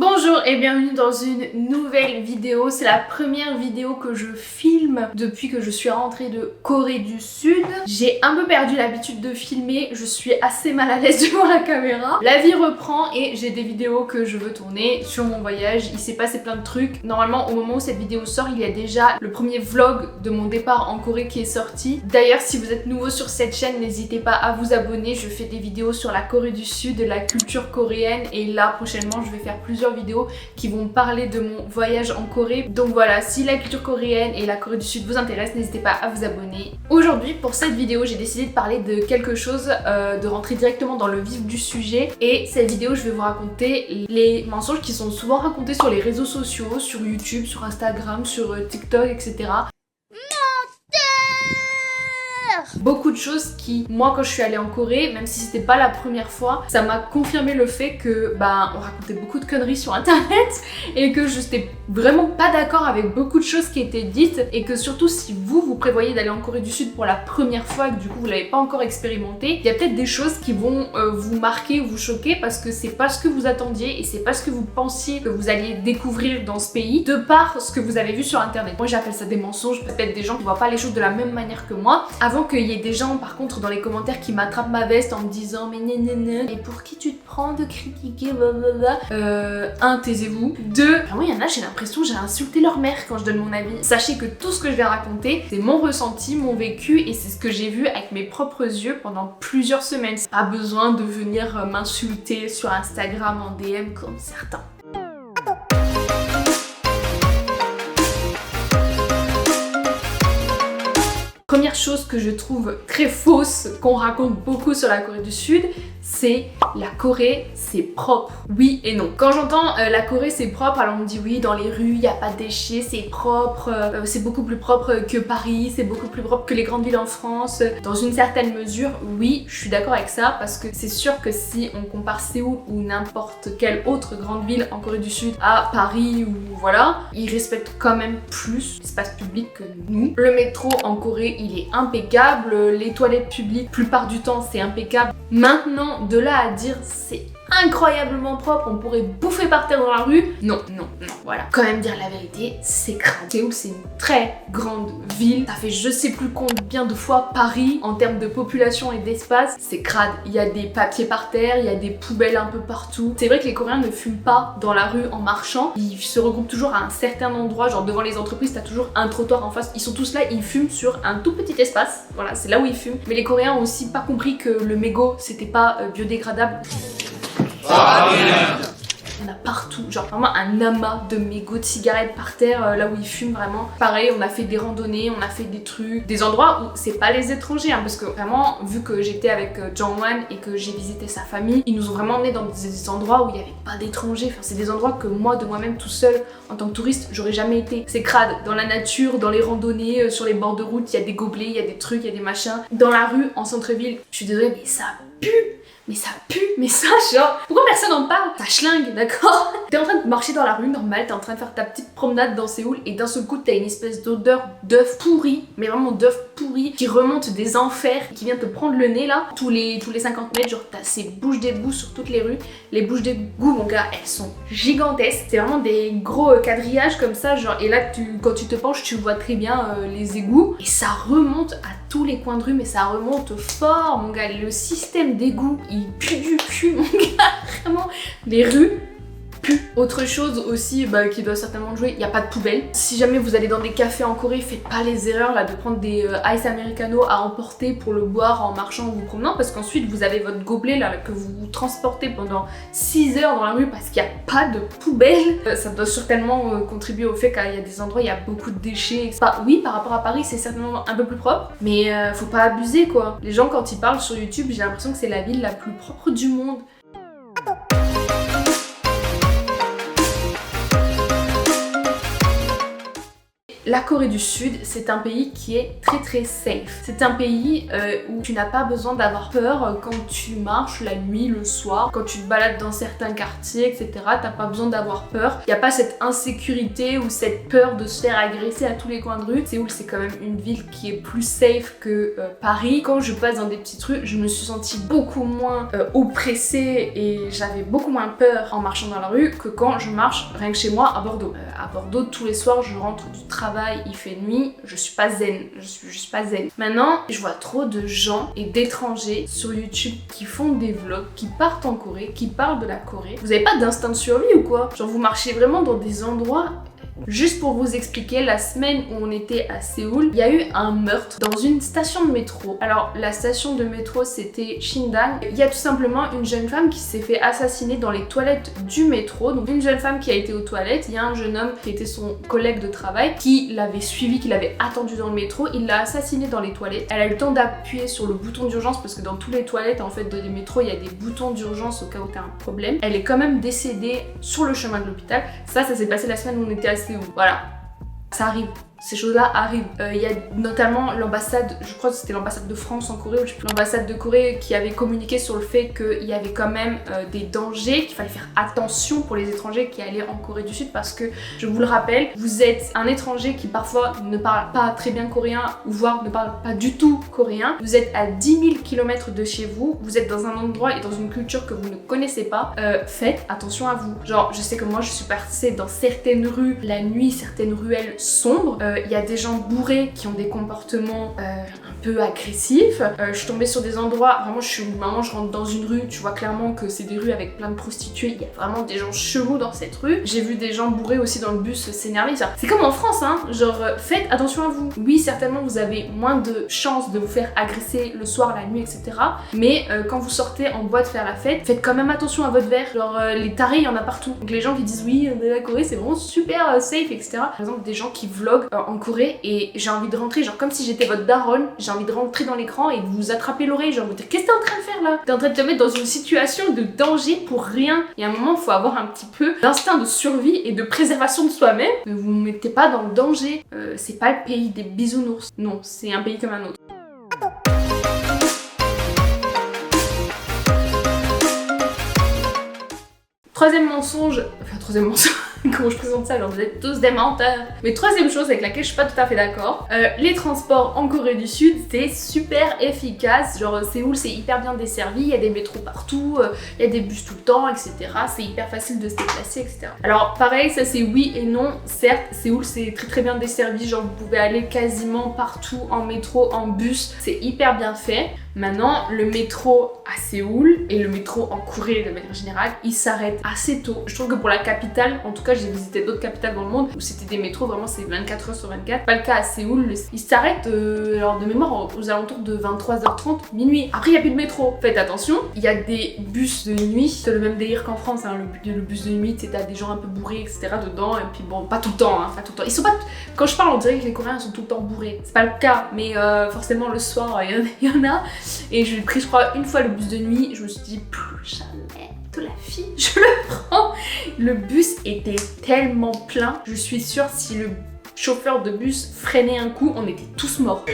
Bonjour et bienvenue dans une nouvelle vidéo. C'est la première vidéo que je filme depuis que je suis rentrée de Corée du Sud. J'ai un peu perdu l'habitude de filmer, je suis assez mal à l'aise devant la caméra. La vie reprend et j'ai des vidéos que je veux tourner sur mon voyage. Il s'est passé plein de trucs. Normalement au moment où cette vidéo sort, il y a déjà le premier vlog de mon départ en Corée qui est sorti. D'ailleurs si vous êtes nouveau sur cette chaîne, n'hésitez pas à vous abonner. Je fais des vidéos sur la Corée du Sud, la culture coréenne, et là prochainement je vais faire plusieurs vidéos qui vont parler de mon voyage en Corée. Donc voilà, si la culture coréenne et la Corée du Sud vous intéressent, n'hésitez pas à vous abonner. Aujourd'hui pour cette vidéo j'ai décidé de parler de quelque chose, de rentrer directement dans le vif du sujet, et cette vidéo je vais vous raconter les mensonges qui sont souvent racontés sur les réseaux sociaux, sur YouTube, sur Instagram, sur TikTok, etc. Beaucoup de choses qui, moi quand je suis allée en Corée, même si c'était pas la première fois, ça m'a confirmé le fait que on racontait beaucoup de conneries sur internet et que je n'étais vraiment pas d'accord avec beaucoup de choses qui étaient dites, et que surtout si vous prévoyez d'aller en Corée du Sud pour la première fois et que du coup vous l'avez pas encore expérimenté, il y a peut-être des choses qui vont vous marquer ou vous choquer parce que c'est pas ce que vous attendiez et c'est pas ce que vous pensiez que vous alliez découvrir dans ce pays de par ce que vous avez vu sur internet. Moi j'appelle ça des mensonges, peut-être des gens qui voient pas les choses de la même manière que moi. Avant qu'il y ait des gens par contre dans les commentaires qui m'attrapent ma veste en me disant mais nénéné, et pour qui tu te prends de critiquer blablabla, un, taisez-vous. Deux, vraiment il y en a, j'ai l'impression que j'ai insulté leur mère quand je donne mon avis. Sachez que tout ce que je vais raconter, c'est mon ressenti, mon vécu, et c'est ce que j'ai vu avec mes propres yeux pendant plusieurs semaines. Pas besoin de venir m'insulter sur Instagram en DM comme certains. Première chose que je trouve très fausse, qu'on raconte beaucoup sur la Corée du Sud, c'est la Corée, c'est propre. Oui et non. Quand j'entends la Corée c'est propre, alors on me dit oui, dans les rues il n'y a pas de déchets, c'est propre, c'est beaucoup plus propre que Paris, c'est beaucoup plus propre que les grandes villes en France. Dans une certaine mesure, oui, je suis d'accord avec ça, parce que c'est sûr que si on compare Séoul ou n'importe quelle autre grande ville en Corée du Sud à Paris ou voilà, ils respectent quand même plus l'espace public que nous. Le métro en Corée, il est impeccable, les toilettes publiques, plupart du temps, c'est impeccable. Maintenant, de là à dire c'est incroyablement propre, on pourrait bouffer par terre dans la rue, non, voilà. Quand même dire la vérité, c'est crade. Séoul, c'est une très grande ville, ça fait je sais plus combien de fois Paris en termes de population et d'espace, c'est crade. Il y a des papiers par terre, il y a des poubelles un peu partout. C'est vrai que les Coréens ne fument pas dans la rue en marchant, ils se regroupent toujours à un certain endroit, genre devant les entreprises, t'as toujours un trottoir en face, ils sont tous là, ils fument sur un tout petit espace, voilà, c'est là où ils fument. Mais les Coréens ont aussi pas compris que le mégot, c'était pas biodégradable. On a partout, genre vraiment un amas de mégots de cigarettes par terre, là où ils fument vraiment. Pareil, on a fait des randonnées, on a fait des trucs, des endroits où c'est pas les étrangers, hein, parce que vraiment, vu que j'étais avec Jongwon et que j'ai visité sa famille, ils nous ont vraiment emmenés dans des endroits où il y avait pas d'étrangers. Enfin, c'est des endroits que moi, de moi-même, tout seul, en tant que touriste, j'aurais jamais été. C'est crade, dans la nature, dans les randonnées, sur les bords de route, il y a des gobelets, il y a des trucs, il y a des machins. Dans la rue, en centre-ville, je suis désolée, mais ça pue! Mais ça pue, mais ça genre, pourquoi personne en parle? Ça schlingue, d'accord? T'es en train de marcher dans la rue normale, t'es en train de faire ta petite promenade dans Séoul, et d'un seul coup t'as une espèce d'odeur d'œuf pourri, mais vraiment d'œuf pourri, qui remonte des enfers, qui vient te prendre le nez là, tous les 50 mètres, genre t'as ces bouches d'égouts sur toutes les rues. Les bouches d'égouts, mon gars, elles sont gigantesques, c'est vraiment des gros quadrillages comme ça, genre, et là quand tu te penches, tu vois très bien les égouts, et ça remonte à tous les coins de rue, mais ça remonte fort, mon gars. Le système d'égout, il pue du cul, mon gars, vraiment. Les rues puent. Autre chose aussi qui doit certainement jouer, il n'y a pas de poubelle. Si jamais vous allez dans des cafés en Corée, faites pas les erreurs là de prendre des ice americano à emporter pour le boire en marchant ou vous promenant, parce qu'ensuite vous avez votre gobelet là que vous transportez pendant 6 heures dans la rue parce qu'il n'y a pas de poubelle. Ça doit certainement contribuer au fait qu'il y a des endroits où il y a beaucoup de déchets. Oui, par rapport à Paris, c'est certainement un peu plus propre, mais faut pas abuser quoi. Les gens quand ils parlent sur YouTube, j'ai l'impression que c'est la ville la plus propre du monde. la Corée du Sud, c'est un pays qui est très safe. C'est un pays où tu n'as pas besoin d'avoir peur quand tu marches la nuit, le soir, quand tu te balades dans certains quartiers, etc. T'as pas besoin d'avoir peur. Il n'y a pas cette insécurité ou cette peur de se faire agresser à tous les coins de rue. Séoul, c'est quand même une ville qui est plus safe que Paris. Quand je passe dans des petites rues, je me suis sentie beaucoup moins oppressée et j'avais beaucoup moins peur en marchant dans la rue que quand je marche rien que chez moi à Bordeaux. À Bordeaux, tous les soirs, je rentre du travail, il fait nuit, je suis pas zen. Je suis juste pas zen. Maintenant, je vois trop de gens et d'étrangers sur YouTube qui font des vlogs, qui partent en Corée, qui parlent de la Corée. Vous avez pas d'instinct de survie ou quoi? Genre vous marchez vraiment dans des endroits. Juste pour vous expliquer, la semaine où on était à Séoul, il y a eu un meurtre dans une station de métro. Alors la station de métro c'était Shindang. Il y a tout simplement une jeune femme qui s'est fait assassiner dans les toilettes du métro. Donc une jeune femme qui a été aux toilettes, il y a un jeune homme qui était son collègue de travail qui l'avait suivi, qui l'avait attendu dans le métro, il l'a assassinée dans les toilettes. Elle a eu le temps d'appuyer sur le bouton d'urgence parce que dans toutes les toilettes en fait dans les métros il y a des boutons d'urgence au cas où t'as un problème. Elle est quand même décédée sur le chemin de l'hôpital. Ça s'est passé la semaine où on était à Séoul. Voilà, ça arrive. Ces choses-là arrivent. Il y a notamment l'ambassade, je crois que c'était l'ambassade de France en Corée, ou je sais plus, l'ambassade de Corée qui avait communiqué sur le fait qu'il y avait quand même des dangers, qu'il fallait faire attention pour les étrangers qui allaient en Corée du Sud parce que, je vous le rappelle, vous êtes un étranger qui parfois ne parle pas très bien coréen ou voire ne parle pas du tout coréen. Vous êtes à 10 000 km de chez vous, vous êtes dans un endroit et dans une culture que vous ne connaissez pas. Faites attention à vous. Genre, je sais que moi je suis passée dans certaines rues la nuit, certaines ruelles sombres. Il y a des gens bourrés qui ont des comportements un peu agressifs. Je suis tombée sur des endroits, vraiment je rentre dans une rue, tu vois clairement que c'est des rues avec plein de prostituées, il y a vraiment des gens chelous dans cette rue. J'ai vu des gens bourrés aussi dans le bus s'énerver. C'est comme en France, hein, genre faites attention à vous. Oui, certainement vous avez moins de chances de vous faire agresser le soir, la nuit, etc. Mais quand vous sortez en boîte faire la fête, faites quand même attention à votre verre. Genre les tarés, il y en a partout. Donc les gens qui disent oui, la Corée c'est vraiment super safe, etc. Par exemple des gens qui vloguent en Corée et j'ai envie de rentrer, genre comme si j'étais votre daronne, j'ai envie de rentrer dans l'écran et de vous attraper l'oreille, genre vous dire qu'est-ce que t'es en train de faire là? T'es en train de te mettre dans une situation de danger pour rien. Il y a un moment, il faut avoir un petit peu d'instinct de survie et de préservation de soi-même. Ne vous mettez pas dans le danger. C'est pas le pays des bisounours. Non, c'est un pays comme un autre. Troisième mensonge, comment je présente ça, genre vous êtes tous des menteurs. Mais troisième chose avec laquelle je suis pas tout à fait d'accord, les transports en Corée du Sud c'est super efficace, genre Séoul c'est hyper bien desservi, il y a des métros partout, il y a des bus tout le temps, etc. C'est hyper facile de se déplacer, etc. Alors pareil, ça c'est oui et non, certes Séoul c'est très bien desservi, genre vous pouvez aller quasiment partout en métro, en bus, c'est hyper bien fait. Maintenant, le métro à Séoul et le métro en Corée de manière générale, il s'arrête assez tôt. Je trouve que pour la capitale, en tout cas j'ai visité d'autres capitales dans le monde où c'était des métros, vraiment c'est 24 heures sur 24. Pas le cas à Séoul, il s'arrête alors de mémoire aux alentours de 23h30, minuit. Après il n'y a plus de métro. Faites attention, il y a des bus de nuit, c'est le même délire qu'en France, hein, le bus de nuit, t'as des gens un peu bourrés, etc. dedans, et puis bon, pas tout le temps, hein, pas tout le temps. Ils sont pas... Quand je parle, on dirait que les Coréens sont tout le temps bourrés. C'est pas le cas, mais forcément le soir, il y en a. Et j'ai pris, je crois, une fois le bus de nuit, je me suis dit, plus jamais de la vie, je le prends. Le bus était tellement plein, je suis sûre si le chauffeur de bus freinait un coup, on était tous morts.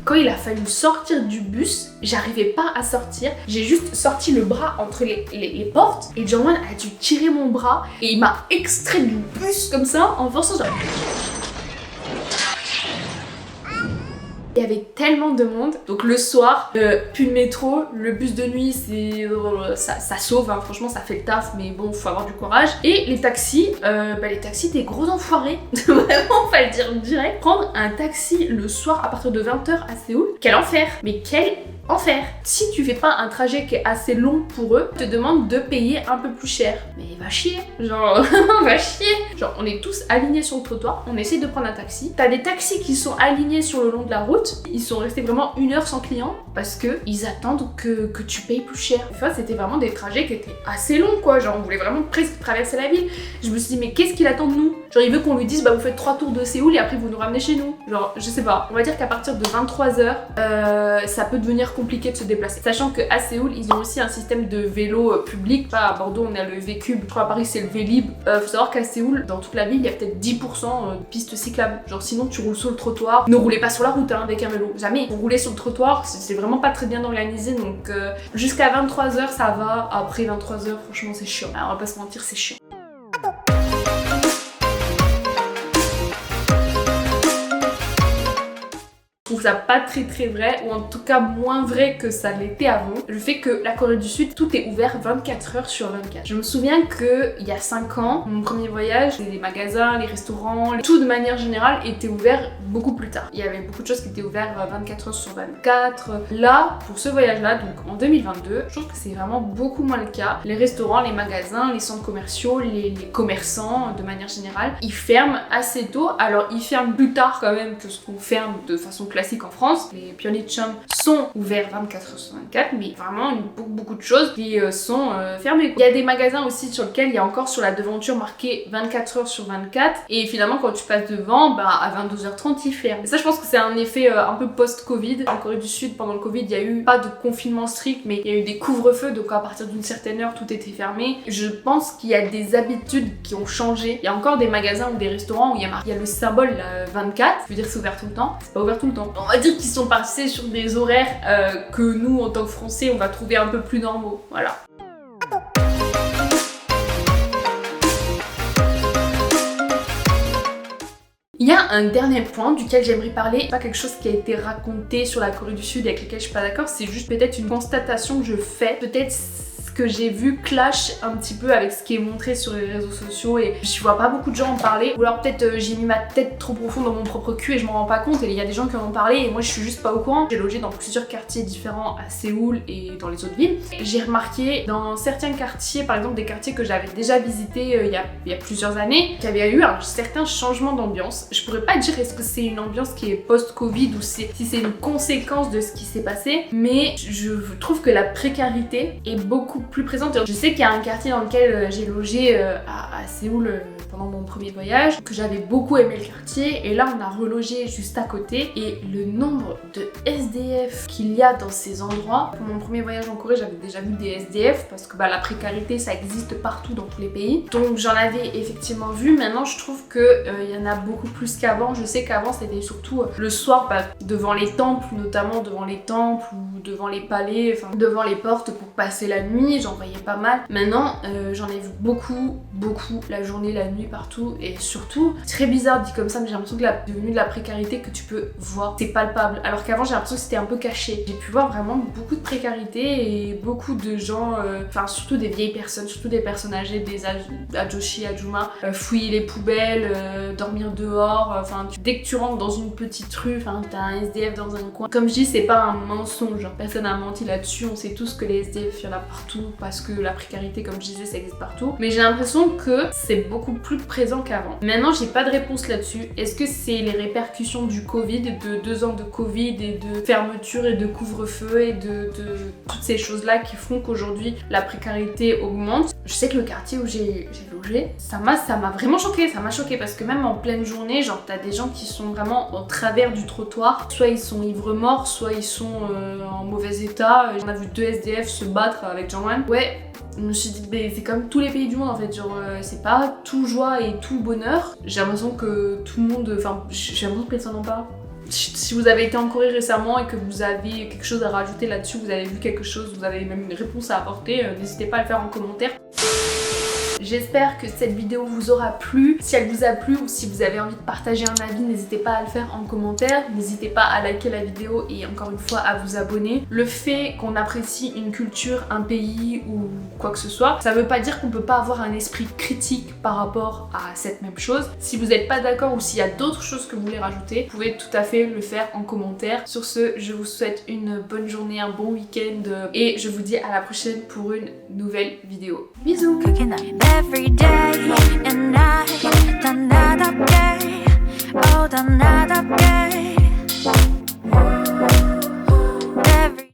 Quand il a fallu sortir du bus, j'arrivais pas à sortir. J'ai juste sorti le bras entre les portes et Jongwon a dû tirer mon bras et il m'a extrait du bus comme ça en forçant genre... Il y avait tellement de monde, donc le soir, plus de métro, le bus de nuit, c'est ça sauve, hein. Franchement ça fait le taf, mais bon, faut avoir du courage. Et les taxis, des gros enfoirés, vraiment, faut le dire direct. Prendre un taxi le soir à partir de 20h à Séoul, quel enfer, mais quel enfer. Si tu fais pas un trajet qui est assez long pour eux, ils te demandent de payer un peu plus cher. Mais va chier, genre va chier. Genre on est tous alignés sur le trottoir, on essaie de prendre un taxi. T'as des taxis qui sont alignés sur le long de la route, ils sont restés vraiment 1 heure sans client parce que ils attendent que tu payes plus cher. Enfin c'était vraiment des trajets qui étaient assez longs quoi, genre on voulait vraiment presque traverser la ville. Je me suis dit mais qu'est-ce qu'il attend de nous? Genre il veut qu'on lui dise bah vous faites 3 tours de Séoul et après vous nous ramenez chez nous. Genre je sais pas, on va dire qu'à partir de 23h ça peut devenir compliqué de se déplacer. Sachant qu'à Séoul, ils ont aussi un système de vélo public. Pas à Bordeaux, on a le V-Cube. Je crois à Paris, c'est le Vélib. Faut savoir qu'à Séoul, dans toute la ville, il y a peut-être 10% de pistes cyclables. Genre sinon, tu roules sur le trottoir. Ne roulez pas sur la route avec un vélo. Jamais. Vous roulez sur le trottoir, c'est vraiment pas très bien organisé. Donc jusqu'à 23h, ça va. Après 23h, franchement, c'est chiant. Alors, on va pas se mentir, c'est chiant. Je trouve ça pas très vrai, ou en tout cas moins vrai que ça l'était avant. Le fait que la Corée du Sud, tout est ouvert 24 heures sur 24. Je me souviens que il y a 5 ans, mon premier voyage, les magasins, les restaurants, tout de manière générale était ouvert beaucoup plus tard. Il y avait beaucoup de choses qui étaient ouvertes 24 heures sur 24. Là, pour ce voyage-là, donc en 2022, je trouve que c'est vraiment beaucoup moins le cas. Les restaurants, les magasins, les centres commerciaux, les commerçants de manière générale, ils ferment assez tôt. Alors ils ferment plus tard quand même que ce qu'on ferme de façon classique en France. Les Pyeongchang sont ouverts 24 heures sur 24, mais vraiment beaucoup de choses qui sont fermées. Il y a des magasins aussi sur lesquels il y a encore sur la devanture marqué 24 heures sur 24, et finalement quand tu passes devant, à 22h30 ils ferment. Et ça, je pense que c'est un effet un peu post-Covid. En Corée du Sud, pendant le Covid, il y a eu pas de confinement strict, mais il y a eu des couvre-feux, donc à partir d'une certaine heure tout était fermé. Je pense qu'il y a des habitudes qui ont changé. Il y a encore des magasins ou des restaurants où il y a le symbole 24, je veux dire c'est ouvert tout le temps. C'est pas ouvert tout le temps. On va dire qu'ils sont passés sur des horaires que nous, en tant que Français, on va trouver un peu plus normaux. Voilà. Il y a un dernier point duquel j'aimerais parler, pas quelque chose qui a été raconté sur la Corée du Sud et avec lequel je suis pas d'accord, c'est juste peut-être une constatation que je fais, peut-être que j'ai vu clash un petit peu avec ce qui est montré sur les réseaux sociaux, et je vois pas beaucoup de gens en parler, ou alors peut-être j'ai mis ma tête trop profond dans mon propre cul et je m'en rends pas compte, et il y a des gens qui en ont parlé et moi je suis juste pas au courant. J'ai logé dans plusieurs quartiers différents à Séoul et dans les autres villes. J'ai remarqué dans certains quartiers, par exemple des quartiers que j'avais déjà visités il y a plusieurs années, qu'il y avait eu un certain changement d'ambiance. Je pourrais pas dire est-ce que c'est une ambiance qui est post-Covid ou si c'est une conséquence de ce qui s'est passé, mais je trouve que la précarité est beaucoup plus présente. Je sais qu'il y a un quartier dans lequel j'ai logé à Séoul pendant mon premier voyage, que j'avais beaucoup aimé le quartier, et là on a relogé juste à côté, et le nombre de SDF qu'il y a dans ces endroits. Pour mon premier voyage en Corée, j'avais déjà vu des SDF parce que la précarité ça existe partout dans tous les pays, donc j'en avais effectivement vu. Maintenant je trouve que il y en a beaucoup plus qu'avant. Je sais qu'avant c'était surtout le soir devant les temples, notamment devant les temples ou devant les palais, enfin devant les portes pour passer la nuit, j'en voyais pas mal. Maintenant j'en ai vu beaucoup la journée, la nuit, partout, et surtout très bizarre dit comme ça, mais j'ai l'impression que c'est devenu de la précarité que tu peux voir, c'est palpable, alors qu'avant j'ai l'impression que c'était un peu caché. J'ai pu voir vraiment beaucoup de précarité et beaucoup de gens, enfin surtout des vieilles personnes, surtout des personnes âgées, des Ajoshi, Ajuma, fouiller les poubelles, dormir dehors, enfin dès que tu rentres dans une petite rue, enfin t'as un SDF dans un coin. Comme je dis, c'est pas un mensonge, genre, personne n'a menti là-dessus, on sait tous que les SDF il y en a partout parce que la précarité, comme je disais, ça existe partout, mais j'ai l'impression que c'est beaucoup plus présent qu'avant. Maintenant j'ai pas de réponse là-dessus. Est-ce que c'est les répercussions du Covid, de 2 ans de Covid et de fermeture et de couvre-feu et de toutes ces choses là qui font qu'aujourd'hui la précarité augmente? Je sais que le quartier où j'ai logé, ça m'a vraiment choqué, ça m'a choqué parce que même en pleine journée, genre t'as des gens qui sont vraiment au travers du trottoir, soit ils sont ivres morts, soit ils sont en mauvais état. On a vu 2 SDF se battre avec Jongwon. Ouais, je me suis dit, c'est comme tous les pays du monde en fait, genre c'est pas tout joie et tout bonheur. J'ai l'impression que tout le monde, enfin j'ai l'impression que personne n'en parle. Si vous avez été en Corée récemment et que vous avez quelque chose à rajouter là-dessus, vous avez vu quelque chose, vous avez même une réponse à apporter, n'hésitez pas à le faire en commentaire. J'espère que cette vidéo vous aura plu. Si elle vous a plu ou si vous avez envie de partager un avis, n'hésitez pas à le faire en commentaire. N'hésitez pas à liker la vidéo et encore une fois à vous abonner. Le fait qu'on apprécie une culture, un pays ou quoi que ce soit, ça veut pas dire qu'on peut pas avoir un esprit critique par rapport à cette même chose. Si vous n'êtes pas d'accord ou s'il y a d'autres choses que vous voulez rajouter, vous pouvez tout à fait le faire en commentaire. Sur ce, je vous souhaite une bonne journée, un bon week-end et je vous dis à la prochaine pour une nouvelle vidéo. Bisous! Every day and night, another day, oh, another